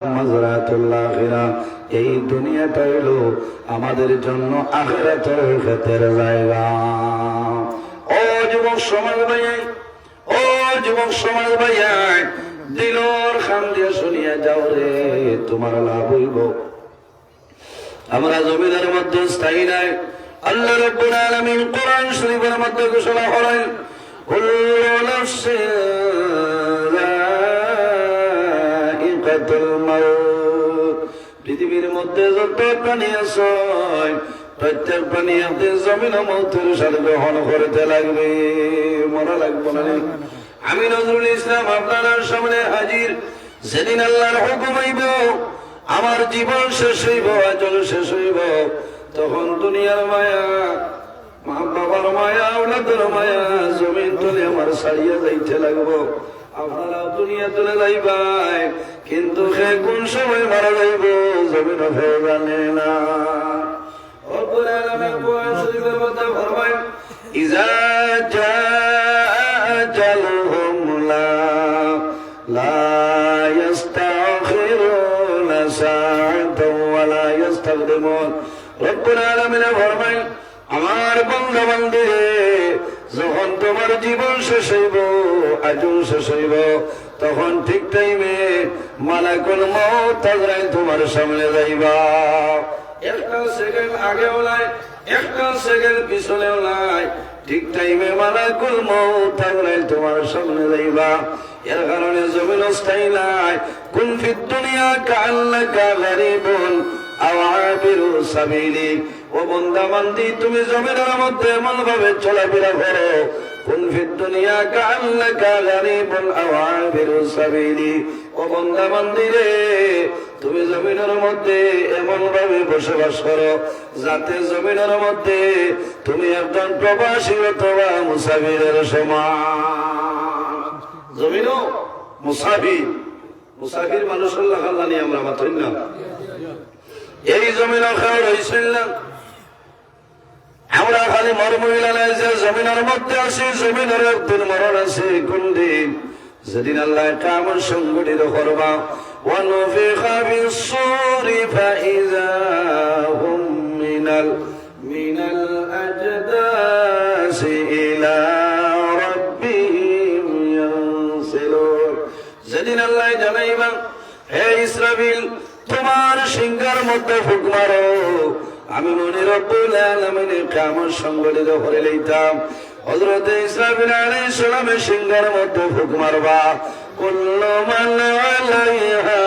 মাজরাতুল আখিরা, এই দুনিয়াটা হলো আমাদের জন্য আখিরাতের ক্ষেতের জায়গা। ও যুবক সমাজ ভাই, ও যুবক সমাজ ভাই, দিলর খান দিয়ে শুনিয়া যাও রে, তোমার লাভ হইব। আমরা জমিনের মধ্যে স্থায়ী নাই। আল্লাহ রাব্বুল আলামিন কোরআন শরীফের মধ্যে ঘোষণা করেন, কুল্লু নাফসিন যায়িকাতুল মাউত। পৃথিবীর মধ্যে যত প্রাণী আছে, প্রত্যেক প্রাণী আমাদের জমিন মৌতের সাথে গ্রহণ করতে লাগবে, মরা লাগবে না। আমি নজরুল ইসলাম আপনার সামনে হাজির। যেদিন আল্লাহর হুকুম হইব, আমার জীবন শেষ হইব, আজল শেষ হইব, তখন দুনিয়ার মায়া, মা বাবার মায়া, আওলাদের মায়া, জমিন তলে আমার ছাড়িয়া যাইতে লাগবো। আপনারাও দুনিয়া তুলে যাইবাই, কিন্তু সে কোন সময় মারা যাইব জমিন হয়ে জানে না। রব্বুল আলামিন কোরআন শরীফের মধ্যে ফরমায়, ইজা জাআ আজালুহুম লা ইস্তাখিরুনা সাআতাও ওয়া লা ইস্তাকদিমুন। রব্বুল আলামিন ফরমায়, আমার বান্দা বান্দি, যখন তোমার জীবন শেষ হইব, আজল শেষ হইব, তখন ঠিক টাইমে মালাকুল মউত আজরাইল তোমার সামনে যাইবা। একটা সেকেন্ড আগেও নাই, একটা সেকেন্ড পিছনেও নাই, ঠিক টাইমে মালাকুল মউত আজরাইল তোমার সামনে যাইবা। এর কারণে জমিন স্থায়ী নাই। কুন ফিদ দুনিয়া কাআন্নাকা গারিবুন আও আবিরু সাবিলি। ও বান্দা বান্দি, তুমি জমিনের মধ্যে এমন ভাবে চলাফেরা করো, কুন ফিদ দুনিয়া কাআন্নাকা গারিবুন আও আবিরু সাবিলি। ও বান্দা বান্দি রে, তুমি জমিনের মধ্যে এমন ভাবে বসবাস করো, যাতে জমিনের মধ্যে তুমি একজন প্রবাসী অথবা মুসাফিরের সমান। জমিনও মুসাফির, মুসাফির মানুষের লাগানি আমরা মাত্রই না। এই জমিন খাওয়া হয়েছিল না, আমরা খালি মরমহিলা নাই যে জমিনের মধ্যে আছি। জমিনের একদিন মরণ আছে। কোন দিন? যেদিন আল্লাহ কিয়ামত সংঘটিত করবা। ওয়ানুফিখা ফিস-সূরি ফাইযা হুম মিনাল আজদাসি ইলা রাব্বিহিম ইয়ানসিলুন। যেদিন আল্লাহ জানাইবা, হে ইসরাফিল, তোমার সিংহার মধ্যে ফুঁক মারো, আমি মনে রব্বুল আলামিন কিয়ামত সংঘটিত করে লইতাম। হযরত ইসরাফিল আলাইহিস সালামের সিংহার মধ্যে ফুঁক মারবা। কুল্লু মান আলাইহা